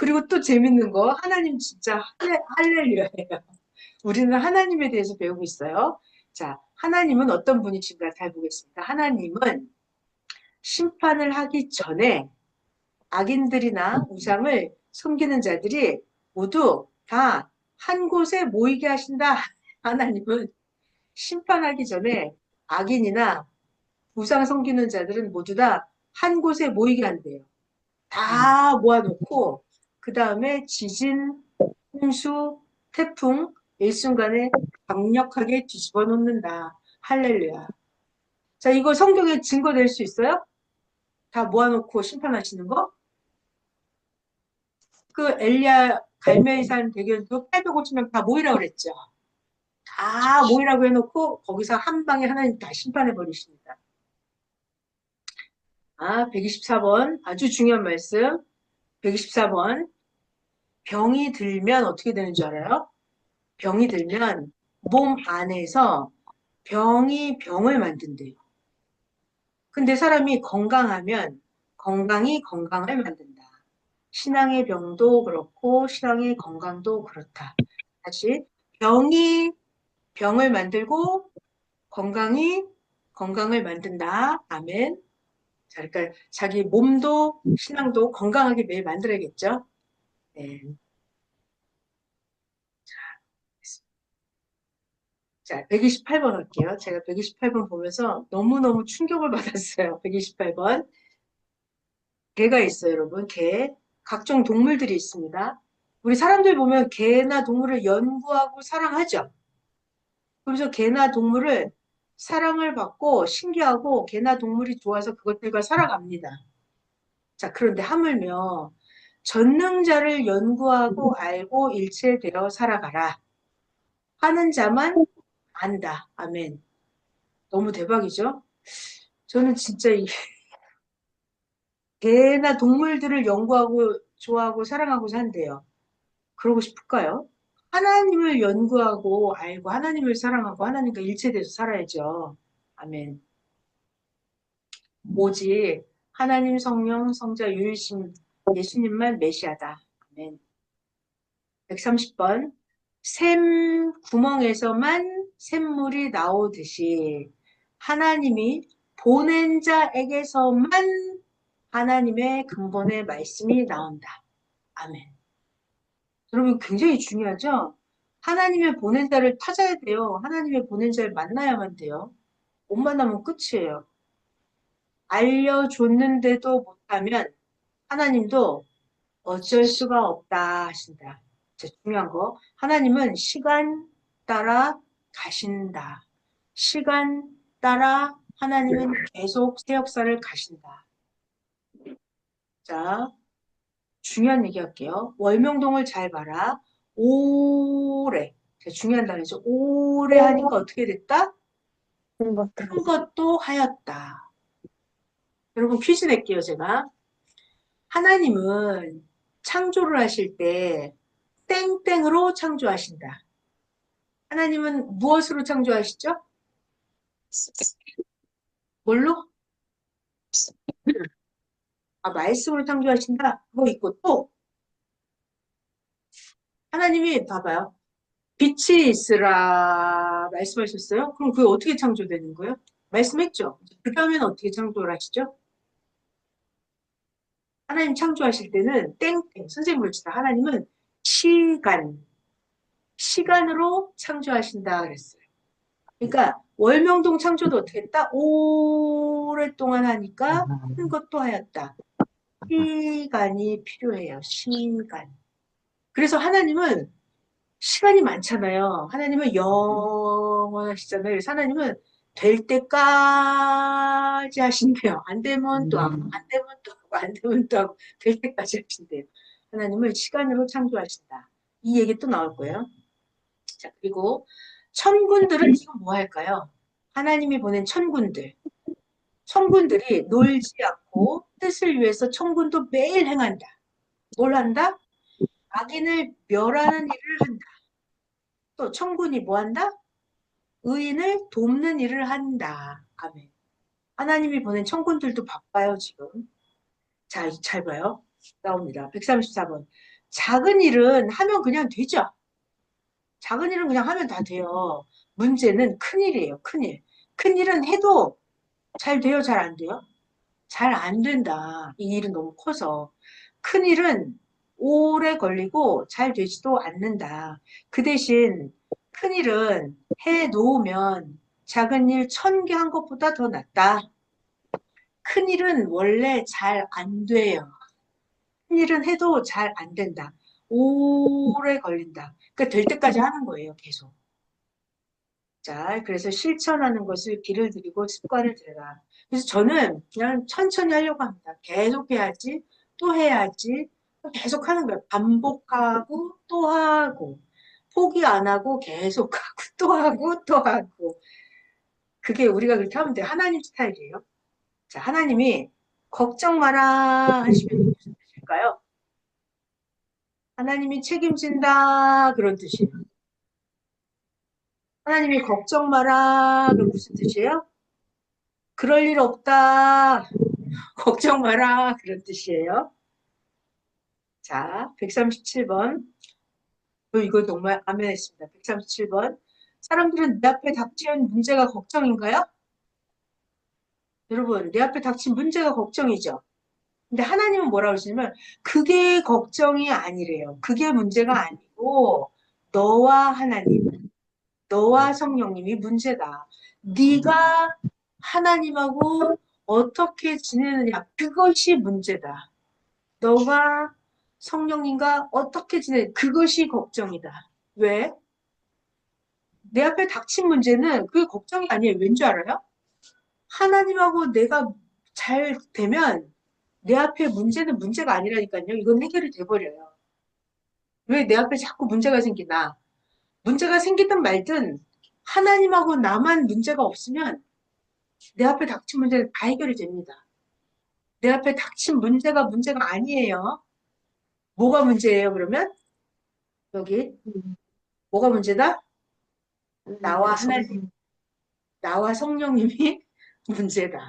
그리고 또 재밌는 거, 하나님 진짜 할렐루야예요. 우리는 하나님에 대해서 배우고 있어요. 자, 하나님은 어떤 분이신가 잘 보겠습니다. 하나님은 심판을 하기 전에 악인들이나 우상을 섬기는 자들이 모두 다 한 곳에 모이게 하신다. 하나님은 심판하기 전에 악인이나 우상 섬기는 자들은 모두 다 한 곳에 모이게 한대요. 다 모아놓고 그 다음에 지진, 홍수, 태풍 일순간에 강력하게 뒤집어 놓는다. 할렐루야. 자, 이거 성경에 증거 될 수 있어요? 다 모아놓고 심판하시는 거? 그 엘리야 갈멜산 대교도 850명 다 모이라고 그랬죠. 다 모이라고 해놓고 거기서 한 방에 하나님 다 심판해 버리십니다. 124번 아주 중요한 말씀. 124번 병이 들면 어떻게 되는 줄 알아요? 병이 들면 몸 안에서 병이 병을 만든대요. 근데 사람이 건강하면 건강이 건강을 만든다. 신앙의 병도 그렇고 신앙의 건강도 그렇다. 다시 병이 병을 만들고 건강이 건강을 만든다. 아멘. 자, 그러니까 자기 몸도 신앙도 건강하게 매일 만들어야겠죠. 네. 자, 128번 할게요. 제가 128번 보면서 너무너무 충격을 받았어요. 128번. 개가 있어요, 여러분. 개. 각종 동물들이 있습니다. 우리 사람들 보면 개나 동물을 연구하고 사랑하죠. 그래서 개나 동물을 사랑을 받고 신기하고 개나 동물이 좋아서 그것들과 살아갑니다. 자, 그런데 하물며 전능자를 연구하고 알고 일체되어 살아가라 하는 자만 안다. 아멘. 너무 대박이죠? 저는 진짜 이 개나 동물들을 연구하고 좋아하고 사랑하고 산대요. 그러고 싶을까요? 하나님을 연구하고 알고 하나님을 사랑하고 하나님과 일체돼서 살아야죠. 아멘. 오직 하나님 성령 성자 유일신 예수님만 메시아다. 아멘. 130번 샘 구멍에서만 샘물이 나오듯이 하나님이 보낸 자에게서만 하나님의 근본의 말씀이 나온다. 아멘. 여러분 굉장히 중요하죠? 하나님의 보낸 자를 찾아야 돼요. 하나님의 보낸 자를 만나야만 돼요. 못 만나면 끝이에요. 알려줬는데도 못하면 하나님도 어쩔 수가 없다 하신다. 진짜 중요한 거. 하나님은 시간 따라 가신다. 시간 따라 하나님은 계속 새 역사를 가신다. 자, 중요한 얘기 할게요. 월명동을 잘 봐라. 오래. 중요한 단어죠. 오래 하니까 어떻게 됐다? 큰 것도 하였다. 여러분 퀴즈 낼게요, 제가. 하나님은 창조를 하실 때 땡땡으로 창조하신다. 하나님은 무엇으로 창조하시죠? 뭘로? 말씀으로 창조하신다. 그거 있고 또 하나님이 봐봐요. 빛이 있으라 말씀하셨어요? 그럼 그게 어떻게 창조되는 거예요? 말씀했죠. 그 다음에는 어떻게 창조를 하시죠? 하나님 창조하실 때는 땡땡 선생님을 치다 하나님은 시간으로 창조하신다 그랬어요. 그러니까 월명동 창조도 어떻게 했다? 오랫동안 하니까 큰 것도 하였다. 시간이 필요해요. 시간. 그래서 하나님은 시간이 많잖아요. 하나님은 영원하시잖아요. 그래서 하나님은 될 때까지 하신대요. 안 되면 또 하고, 안 되면 또 하고, 안 되면 또 하고, 될 때까지 하신대요. 하나님은 시간으로 창조하신다. 이 얘기 또 나올 거예요. 자, 그리고 천군들은 지금 뭐 할까요? 하나님이 보낸 천군들. 천군들이 놀지 않고 뜻을 위해서 천군도 매일 행한다. 뭘 한다? 악인을 멸하는 일을 한다. 또 천군이 뭐 한다? 의인을 돕는 일을 한다. 아멘. 하나님이 보낸 천군들도 바빠요, 지금. 자, 잘 봐요. 나옵니다. 134번. 작은 일은 하면 그냥 되죠. 작은 일은 그냥 하면 다 돼요. 문제는 큰 일이에요. 큰 일. 큰 일은 해도 잘 돼요? 잘 안 돼요? 잘 안 된다. 이 일은 너무 커서. 큰 일은 오래 걸리고 잘 되지도 않는다. 그 대신 큰 일은 해 놓으면 작은 일 1000개 한 것보다 더 낫다. 큰 일은 원래 잘 안 돼요. 큰 일은 해도 잘 안 된다. 오래 걸린다. 그러니까 될 때까지 하는 거예요, 계속. 자, 그래서 실천하는 것을 길을 들이고 습관을 들여라. 그래서 저는 그냥 천천히 하려고 합니다. 계속 해야지, 또 해야지, 계속 하는 거예요. 반복하고, 또 하고, 포기 안 하고, 계속 하고, 또 하고, 또 하고. 그게 우리가 그렇게 하면 돼요. 하나님 스타일이에요. 자, 하나님이 걱정 마라 하시면 무슨 뜻일까요? 하나님이 책임진다 그런 뜻이에요. 하나님이 걱정 마라 그럼 무슨 뜻이에요? 그럴 일 없다. 걱정 마라 그런 뜻이에요. 자, 137번. 이거 정말 아멘했습니다. 137번. 사람들은 내 앞에 닥친 문제가 걱정인가요? 여러분, 내 앞에 닥친 문제가 걱정이죠. 근데 하나님은 뭐라고 하시냐면 그게 걱정이 아니래요. 그게 문제가 아니고 너와 하나님, 너와 성령님이 문제다. 네가 하나님하고 어떻게 지내느냐 그것이 문제다. 너가 성령님과 어떻게 지내 그것이 걱정이다. 왜? 내 앞에 닥친 문제는 그게 걱정이 아니에요. 왠 줄 알아요? 하나님하고 내가 잘 되면 내 앞에 문제는 문제가 아니라니까요. 이건 해결이 돼버려요. 왜 내 앞에 자꾸 문제가 생기나? 문제가 생기든 말든 하나님하고 나만 문제가 없으면 내 앞에 닥친 문제는 다 해결이 됩니다. 내 앞에 닥친 문제가 아니에요. 뭐가 문제예요, 그러면? 여기. 뭐가 문제다? 나와 하나님, 나와 성령님이 문제다.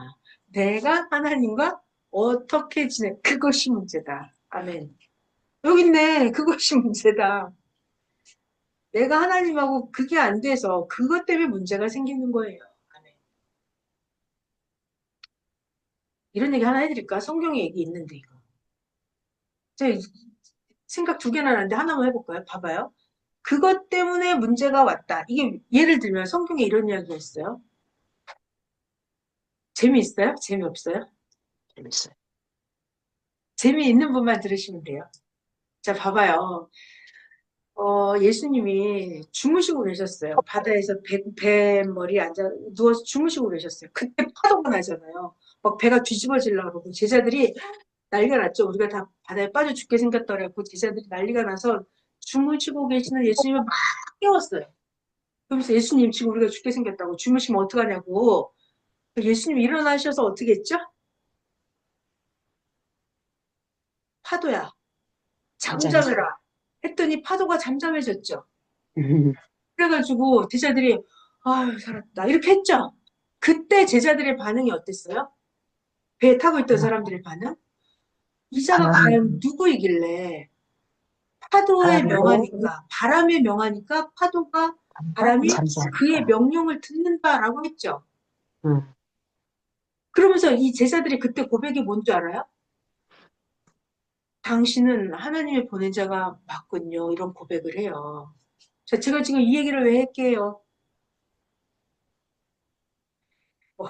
내가 하나님과 어떻게 지내? 그것이 문제다. 아멘. 여기 있네. 그것이 문제다. 내가 하나님하고 그게 안 돼서 그것 때문에 문제가 생기는 거예요. 아멘. 이런 얘기 하나 해드릴까? 성경에 얘기 있는데 이거. 제 생각 두 개나 나는데 하나만 해볼까요? 봐봐요. 그것 때문에 문제가 왔다. 이게 예를 들면 성경에 이런 이야기가 있어요. 재미있어요? 재미없어요? 재밌어요. 재미있는 분만 들으시면 돼요. 자, 봐봐요. 예수님이 주무시고 계셨어요. 바다에서 배 머리에 앉아 누워서 주무시고 계셨어요. 그때 파도가 나잖아요. 막 배가 뒤집어지려고 그러고 제자들이 난리가 났죠. 우리가 다 바다에 빠져 죽게 생겼더라고. 제자들이 난리가 나서 주무시고 계시는 예수님을 막 깨웠어요. 그러면서 예수님 지금 우리가 죽게 생겼다고 주무시면 어떡하냐고. 예수님이 일어나셔서 어떻게 했죠? 파도야, 잠잠했어요. 잠잠해라. 했더니 파도가 잠잠해졌죠. 그래가지고 제자들이 아유 살았다 이렇게 했죠. 그때 제자들의 반응이 어땠어요? 배에 타고 있던 사람들의 반응? 이 자가 과연 누구이길래 파도에 바람으로 명하니까 바람에 명하니까 파도가 바람이 그의 잠잠했다. 명령을 듣는다라고 했죠. 음, 그러면서 이 제자들이 그때 고백이 뭔 줄 알아요? 당신은 하나님의 보낸 자가 맞군요. 이런 고백을 해요. 자, 제가 지금 이 얘기를 왜 할게요? 어,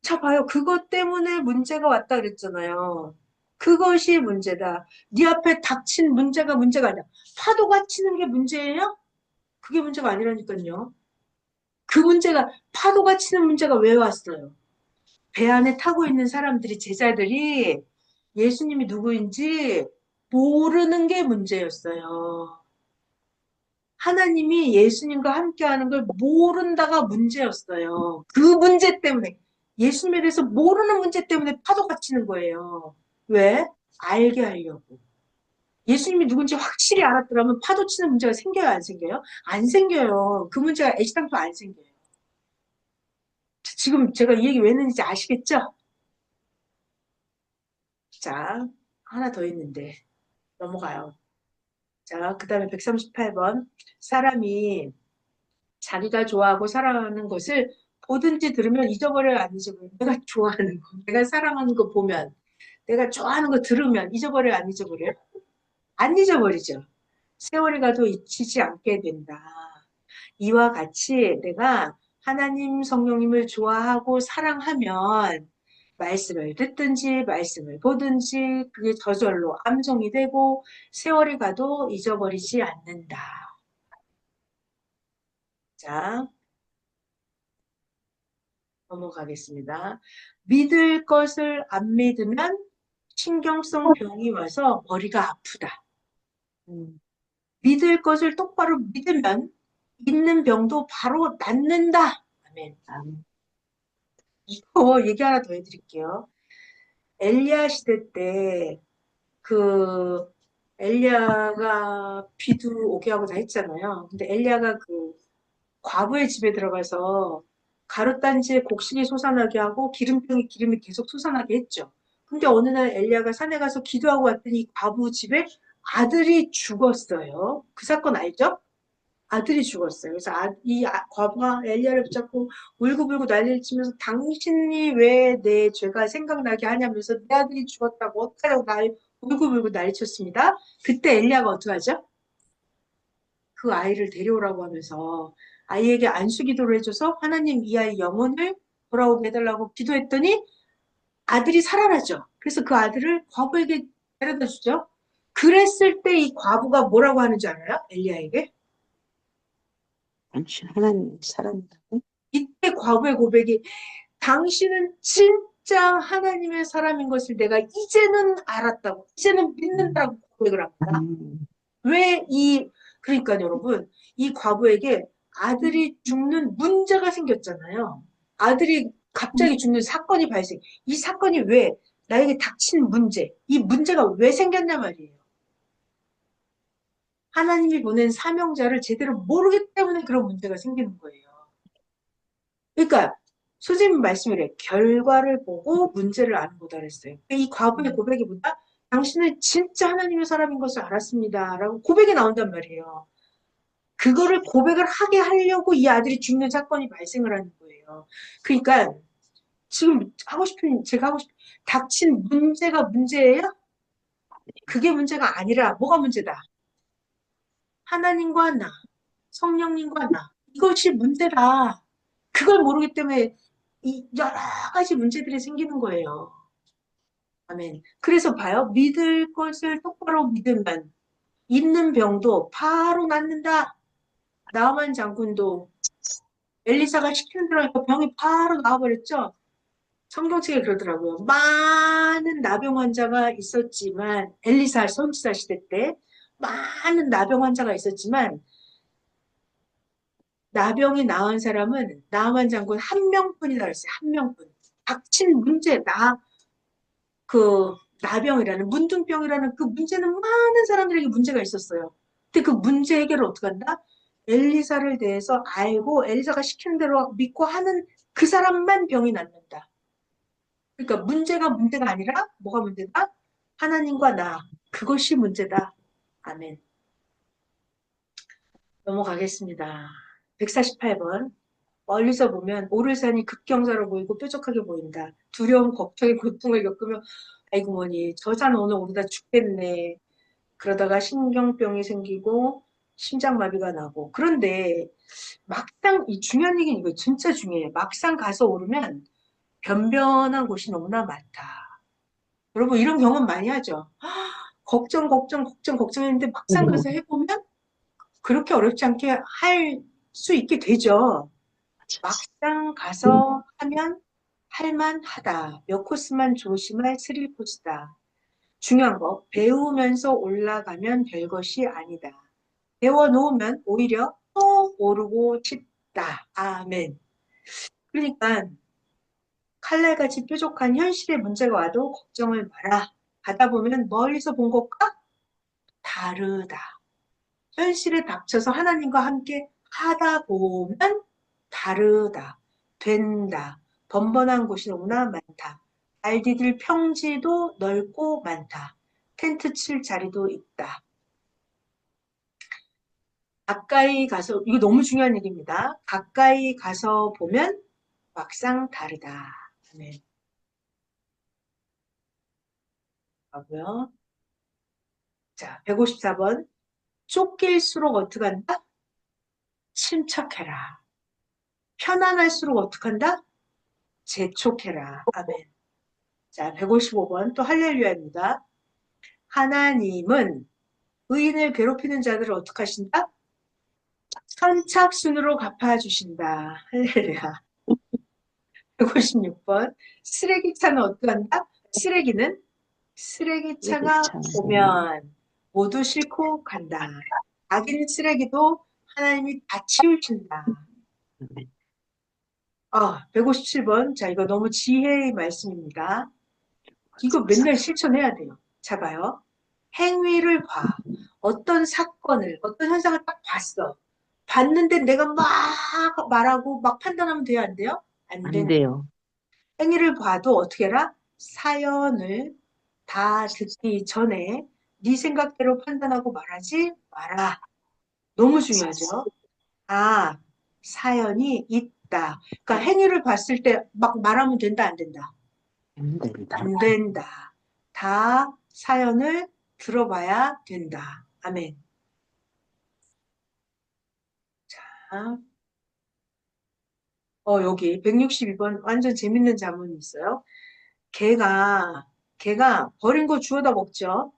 자, 봐요. 그것 때문에 문제가 왔다 그랬잖아요. 그것이 문제다. 네 앞에 닥친 문제가 아니야. 파도가 치는 게 문제예요? 그게 문제가 아니라니까요. 그 문제가, 파도가 치는 문제가 왜 왔어요? 배 안에 타고 있는 사람들이, 제자들이 예수님이 누구인지 모르는 게 문제였어요. 하나님이 예수님과 함께하는 걸 모른다가 문제였어요. 그 문제 때문에 예수님에 대해서 모르는 문제 때문에 파도가 치는 거예요. 왜? 알게 하려고. 예수님이 누군지 확실히 알았더라면 파도 치는 문제가 생겨요, 안 생겨요? 안 생겨요. 그 문제가 애시당초 안 생겨요. 지금 제가 이 얘기 왜 했는지 아시겠죠? 자, 하나 더 있는데 넘어가요. 자, 그 다음에 138번. 사람이 자기가 좋아하고 사랑하는 것을 보든지 들으면 잊어버려요, 안 잊어버려요? 내가 좋아하는 거, 내가 사랑하는 거 보면, 내가 좋아하는 거 들으면 잊어버려요, 안 잊어버려요? 안 잊어버리죠. 세월이 가도 잊히지 않게 된다. 이와 같이 내가 하나님 성령님을 좋아하고 사랑하면 말씀을 듣든지 말씀을 보든지 그게 저절로 암송이 되고 세월이 가도 잊어버리지 않는다. 자, 넘어가겠습니다. 믿을 것을 안 믿으면 신경성 병이 와서 머리가 아프다. 음, 믿을 것을 똑바로 믿으면 있는 병도 바로 낫는다. 아멘. 음, 이거 얘기 하나 더 해드릴게요. 엘리야 시대 때 그 엘리야가 비도 오게 하고 다 했잖아요. 근데 엘리야가 그 과부의 집에 들어가서 가룻단지에 곡식이 솟아나게 하고 기름병에 기름이 계속 솟아나게 했죠. 근데 어느 날 엘리야가 산에 가서 기도하고 왔더니 과부 집에 아들이 죽었어요. 그 사건 알죠? 아들이 죽었어요. 그래서 과부가 엘리야를 붙잡고 울고불고 난리를 치면서 당신이 왜 내 죄가 생각나게 하냐면서 내 아들이 죽었다고 어떡하라고 울고불고 난리쳤습니다. 그때 엘리야가 어떻게 하죠? 그 아이를 데려오라고 하면서 아이에게 안수 기도를 해줘서 하나님 이 아이 영혼을 돌아오게 해달라고 기도했더니 아들이 살아나죠. 그래서 그 아들을 과부에게 데려다 주죠. 그랬을 때 이 과부가 뭐라고 하는지 알아요? 엘리야에게? 당신 하나님 사랑한다고? 이때 과부의 고백이 당신은 진짜 하나님의 사람인 것을 내가 이제는 알았다고, 이제는 음, 믿는다고 고백을 합니다. 음, 왜 그러니까 여러분, 이 과부에게 아들이 죽는 문제가 생겼잖아요. 아들이 갑자기 죽는 사건이 발생. 이 사건이 왜, 나에게 닥친 문제, 이 문제가 왜 생겼냐 말이에요. 하나님이 보낸 사명자를 제대로 모르기 때문에 그런 문제가 생기는 거예요. 그러니까 선생님 말씀이래. 결과를 보고 문제를 아는 거다 그랬어요. 이 과부의 고백이 뭐다? 당신은 진짜 하나님의 사람인 것을 알았습니다. 라고 고백이 나온단 말이에요. 그거를 고백을 하게 하려고 이 아들이 죽는 사건이 발생을 하는 거예요. 그러니까 지금 제가 하고 싶은, 닥친 문제가 문제예요? 그게 문제가 아니라 뭐가 문제다? 하나님과 나, 성령님과 나. 이것이 문제다. 그걸 모르기 때문에 이 여러 가지 문제들이 생기는 거예요. 아멘. 그래서 봐요. 믿을 것을 똑바로 믿으면 있는 병도 바로 낫는다. 나만 장군도 엘리사가 시키는 대로 하니까 병이 바로 나와버렸죠. 성경책에 그러더라고요. 많은 나병 환자가 있었지만 엘리사 선지자 시대 때 많은 나병 환자가 있었지만 나병이 나은 사람은 나만 장군 한 명뿐이다 그랬어요. 한 명뿐. 닥친 문제, 나병이라는, 문둥병이라는 그 문제는 많은 사람들에게 문제가 있었어요. 근데 그 문제 해결을 어떻게 한다? 엘리사를 대해서 알고 엘리사가 시키는 대로 믿고 하는 그 사람만 병이 낫는다. 그러니까 문제가 아니라 뭐가 문제다? 하나님과 나. 그것이 문제다. 아멘. 넘어가겠습니다. 148번. 멀리서 보면 오르산이 급경사로 보이고 뾰족하게 보인다. 두려움, 걱정의 고통을 겪으며 아이고 뭐니 저 산 오늘 오르다 죽겠네. 그러다가 신경병이 생기고 심장마비가 나고. 그런데 막상 이 중요한 얘기는 이거 진짜 중요해요. 막상 가서 오르면 변변한 곳이 너무나 많다. 여러분 이런 경험 많이 하죠. 걱정했는데 막상 가서 해보면 그렇게 어렵지 않게 할 수 있게 되죠. 막상 가서 하면 할만하다. 몇 코스만 조심할 스릴 코스다. 중요한 거, 배우면서 올라가면 별것이 아니다. 배워놓으면 오히려 또 오르고 싶다. 아멘. 그러니까 칼날같이 뾰족한 현실의 문제가 와도 걱정을 마라. 가다 보면 멀리서 본 것과 다르다. 현실에 닥쳐서 하나님과 함께 하다 보면 다르다. 된다. 번번한 곳이 너무나 많다. 발 디딜 평지도 넓고 많다. 텐트 칠 자리도 있다. 가까이 가서, 이거 너무 중요한 얘기입니다. 가까이 가서 보면 막상 다르다. 네. 하고요. 자, 154번. 쫓길수록 어떻게 한다? 침착해라. 편안할수록 어떻게 한다? 재촉해라. 아멘. 자, 155번. 또 할렐루야입니다. 하나님은 의인을 괴롭히는 자들을 어떻게 하신다? 선착순으로 갚아주신다. 할렐루야. 156번. 쓰레기차는 어떻게 한다? 쓰레기는 쓰레기차가 쓰레기차. 오면 모두 싣고 간다. 악인 쓰레기도 하나님이 다 치우신다. 157번. 자, 이거 너무 지혜의 말씀입니다. 이거 맨날 실천해야 돼요. 자, 봐요. 행위를 봐. 어떤 사건을, 어떤 현상을 딱 봤어. 봤는데 내가 막 말하고 막 판단하면 돼요, 안 돼요? 안 안 된다. 돼요. 행위를 봐도 어떻게 해라? 사연을 다 듣기 전에 네 생각대로 판단하고 말하지 마라. 너무 중요하죠? 아, 사연이 있다. 그러니까 행위를 봤을 때 막 말하면 된다, 안 된다? 안 된다. 안 된다. 다 사연을 들어봐야 된다. 아멘. 자, 여기 162번 완전 재밌는 자문이 있어요. 개가 버린 거 주워다 먹죠.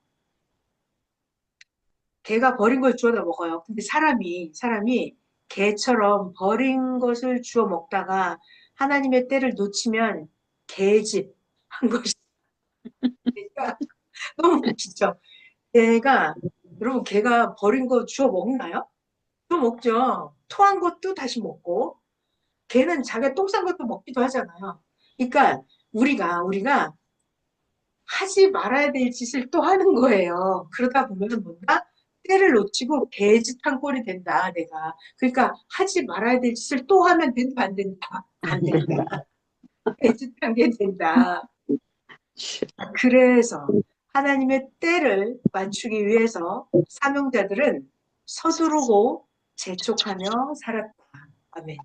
개가 버린 걸 주워다 먹어요. 근데 사람이 개처럼 버린 것을 주워 먹다가 하나님의 때를 놓치면 개집 한 것이 너무 웃기죠. 여러분, 개가 버린 거 주워 먹나요? 주워 먹죠. 토한 것도 다시 먹고, 개는 자기가 똥 싼 것도 먹기도 하잖아요. 그러니까, 우리가 하지 말아야 될 짓을 또 하는 거예요. 그러다 보면은 뭔가 때를 놓치고 개짓한 꼴이 된다, 내가. 그러니까, 하지 말아야 될 짓을 또 하면 된다, 안 된다? 안 안 된다. 된다. 개짓한 게 된다. 그래서 하나님의 때를 맞추기 위해서 사명자들은 서두르고 재촉하며 살았다. 아멘.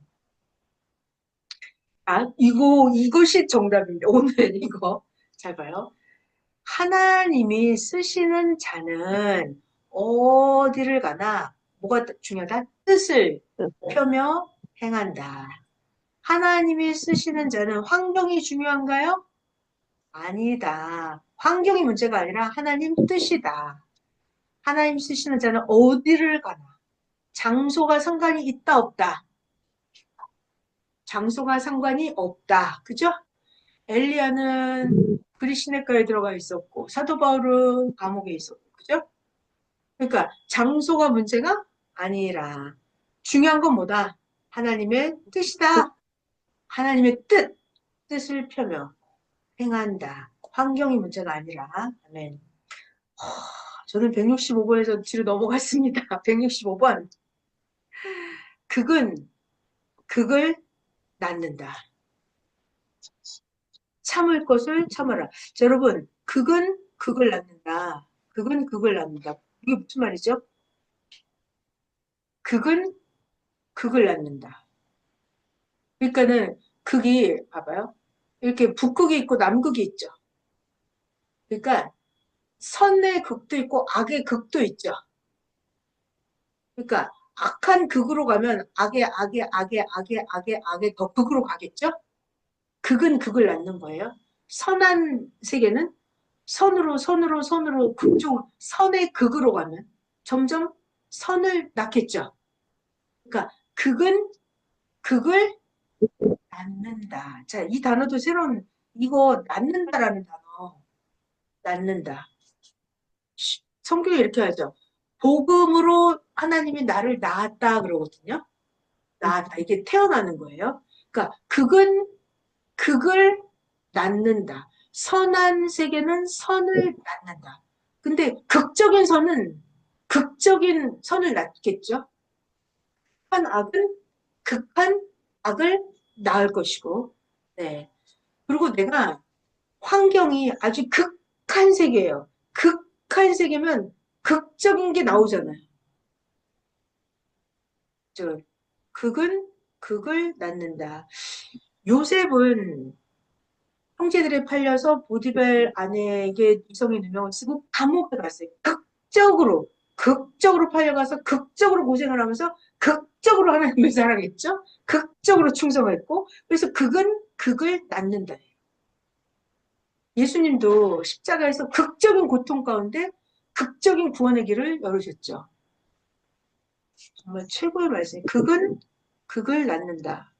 이것이 정답입니다. 오늘 이거. 잘 봐요. 하나님이 쓰시는 자는 어디를 가나 뭐가 중요하다? 뜻을 펴며 행한다. 하나님이 쓰시는 자는 환경이 중요한가요? 아니다. 환경이 문제가 아니라 하나님 뜻이다. 하나님 쓰시는 자는 어디를 가나? 장소가 상관이 있다, 없다? 장소가 상관이 없다. 그죠? 엘리야는 그리시네가에 들어가 있었고, 사도 바울은 감옥에 있었고, 그죠? 그러니까 장소가 문제가 아니라 중요한 건 뭐다? 하나님의 뜻이다. 하나님의 뜻을 펴며 행한다. 환경이 문제가 아니라. 아멘. 저는 165번에서 뒤로 넘어갔습니다. 165번. 극을 낳는다. 참을 것을 참아라. 자, 여러분, 극을 낳는다. 극을 낳는다. 이게 무슨 말이죠? 극은 극을 낳는다. 그러니까는 극이, 봐봐요. 이렇게 북극이 있고 남극이 있죠. 그러니까 선의 극도 있고 악의 극도 있죠. 그러니까 악한 극으로 가면 악의 더 극으로 가겠죠? 극은 극을 낳는 거예요. 선한 세계는 선으로 극쪽 선의 극으로 가면 점점 선을 낳겠죠. 그러니까 극은 극을 낳는다. 자, 이 단어도 새로운 이거 낳는다라는 단어. 낳는다. 성경에 이렇게 하죠. 복음으로 하나님이 나를 낳았다 그러거든요. 낳았다. 이게 태어나는 거예요. 그러니까 극을 낳는다. 선한 세계는 선을 낳는다. 근데 극적인 선을 낳겠죠. 극한 악을 낳을 것이고, 네. 그리고 내가 환경이 아주 극한 세계예요. 극한 극한 세계면 극적인 게 나오잖아요. 저 극은 극을 낳는다. 요셉은 형제들에 팔려서 보디벨 아내에게 이성의 누명을 쓰고 감옥에 갔어요. 극적으로 팔려가서 극적으로 고생을 하면서 극적으로 하나님을 사랑했죠. 극적으로 충성했고, 그래서 극은 극을 낳는다. 예수님도 십자가에서 극적인 고통 가운데 극적인 구원의 길을 열으셨죠. 정말 최고의 말씀. 극은 극을 낳는다.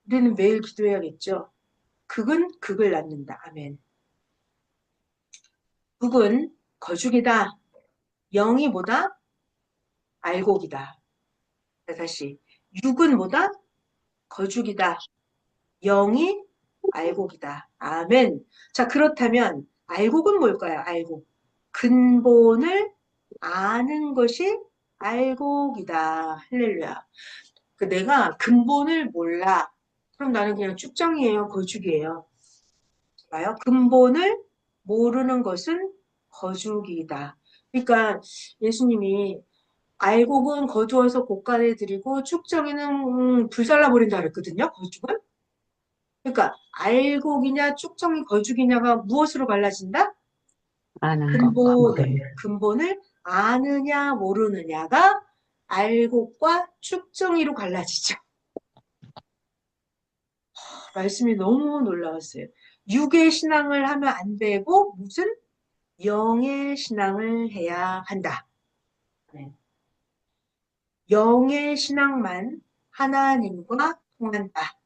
우리는 매일 기도해야겠죠. 극은 극을 낳는다. 아멘. 극은 거죽이다. 영이 뭐다? 알곡이다. 자, 다시. 육은 뭐다? 거죽이다. 영이 알곡이다. 아멘. 자, 그렇다면 알곡은 뭘까요? 알곡. 근본을 아는 것이 알곡이다. 할렐루야. 내가 근본을 몰라. 그럼 나는 그냥 쭉정이에요. 거죽이에요. 봐요. 근본을 모르는 것은 거죽이다. 그러니까 예수님이 알곡은 거두어서 곡간에 들이고 쭉정이는 불살라버린다 그랬거든요. 거죽은. 그러니까 알곡이냐 쭉정이 거죽이냐가 무엇으로 갈라진다? 아는 것과 모르는 근본을 아느냐 모르느냐가 알곡과 쭉정이로 갈라지죠. 말씀이 너무 놀라웠어요. 육의 신앙을 하면 안 되고 무슨 영의 신앙을 해야 한다. 네. 영의 신앙만 하나님과 통한다.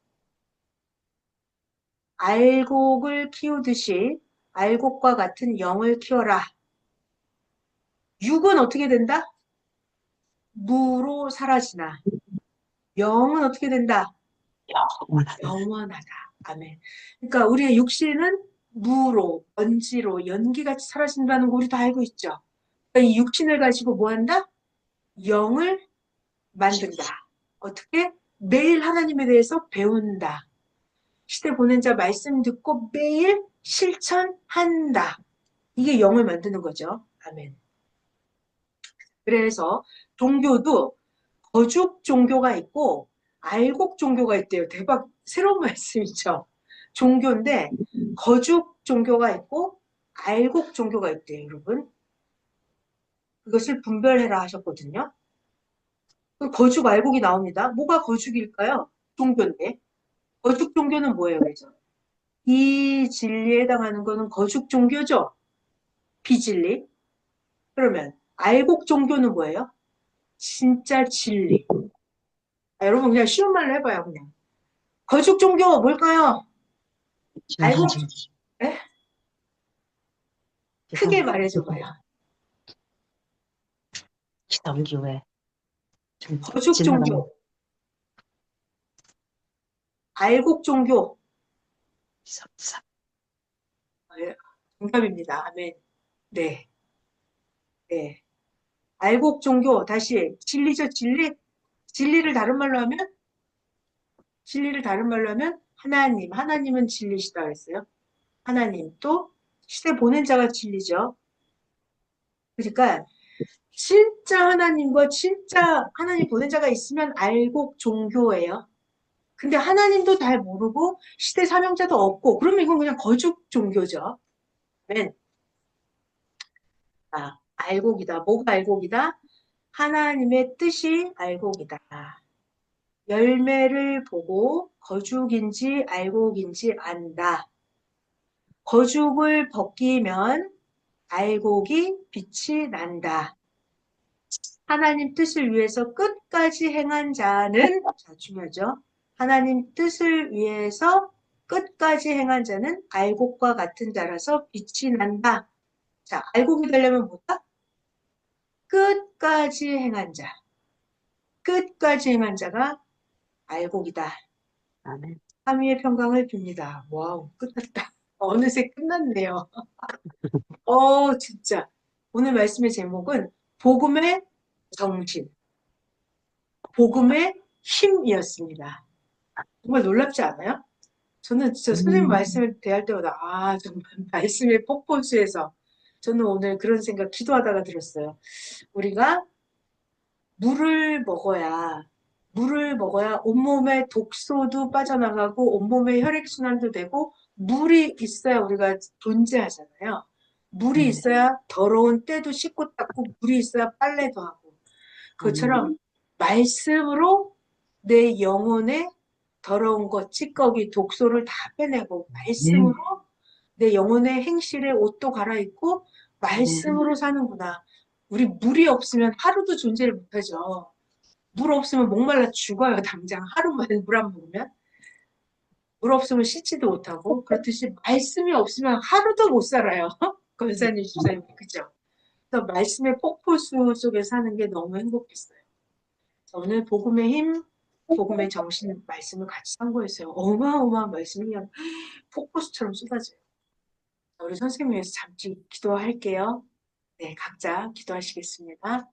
알곡을 키우듯이 알곡과 같은 영을 키워라. 육은 어떻게 된다? 무로 사라지나. 영은 어떻게 된다? 영원하다. 영원하다. 아멘. 그러니까 우리의 육신은 무로, 먼지로, 연기같이 사라진다는 거 우리 다 알고 있죠. 그러니까 이 육신을 가지고 뭐 한다? 영을 만든다. 어떻게? 매일 하나님에 대해서 배운다. 시대 보낸 자 말씀 듣고 매일 실천한다. 이게 영을 만드는 거죠. 아멘. 그래서 종교도 거죽 종교가 있고 알곡 종교가 있대요. 대박 새로운 말씀이죠. 종교인데 거죽 종교가 있고 알곡 종교가 있대요, 여러분. 그것을 분별해라 하셨거든요. 거죽 알곡이 나옵니다. 뭐가 거죽일까요? 종교인데. 거죽 종교는 뭐예요, 그래서? 비진리에 해당하는 거는 거죽 종교죠. 비진리. 그러면 알곡 종교는 뭐예요? 진짜 진리. 여러분 그냥 쉬운 말로 해봐요, 그냥. 거죽 종교 뭘까요? 알곡, 네? 크게 말해줘봐요. 기성교회 좀 거죽 지나가는 종교, 알곡 종교. 기성사. 네, 정답입니다. 아멘. 네, 네. 알곡 종교, 다시 진리죠, 진리. 진리를 다른 말로 하면? 진리를 다른 말로 하면 하나님, 하나님은 진리시다 그랬어요. 하나님, 또 시대 보낸 자가 진리죠. 그러니까 진짜 하나님과 진짜 하나님 보낸 자가 있으면 알곡 종교예요. 근데 하나님도 잘 모르고 시대 사명자도 없고 그러면 이건 그냥 거죽 종교죠. 아멘. 알곡이다. 뭐가 알곡이다? 하나님의 뜻이 알곡이다. 열매를 보고 거죽인지 알곡인지 안다. 거죽을 벗기면 알곡이 빛이 난다. 하나님 뜻을 위해서 끝까지 행한 자는, 자, 중요하죠. 하나님 뜻을 위해서 끝까지 행한 자는 알곡과 같은 자라서 빛이 난다. 자, 알곡이 되려면 뭐다? 끝까지 행한 자. 끝까지 행한 자가 알곡이다. 아멘. 삼위의 평강을 빕니다. 와우, 끝났다. 어느새 끝났네요. 진짜. 오늘 말씀의 제목은 복음의 정신, 복음의 힘이었습니다. 정말 놀랍지 않아요? 저는 진짜 선생님 말씀을 대할 때마다, 정말 말씀의 폭포수에서 저는 오늘 그런 생각 기도하다가 들었어요. 우리가 물을 먹어야 온몸에 독소도 빠져나가고 온몸에 혈액순환도 되고 물이 있어야 우리가 존재하잖아요. 물이 네. 있어야 더러운 때도 씻고 닦고 물이 있어야 빨래도 하고 그것처럼 말씀으로 내 영혼의 더러운 것, 찌꺼기, 독소를 다 빼내고 네. 말씀으로 내 영혼의 행실에 옷도 갈아입고 네. 말씀으로 사는구나. 우리 물이 없으면 하루도 존재를 못하죠. 물 없으면 목말라 죽어요, 당장. 하루만 물 안 먹으면. 물 없으면 씻지도 못하고. 그렇듯이 말씀이 없으면 하루도 못 살아요. 권사님, 집사님, 그죠? 그래서 말씀의 폭포수 속에 사는 게 너무 행복했어요. 오늘 복음의 힘, 복음의 정신 말씀을 같이 참고했어요. 어마어마한 말씀이 그냥 폭포수처럼 쏟아져요. 우리 선생님 위해서 잠시 기도할게요. 네, 각자 기도하시겠습니다.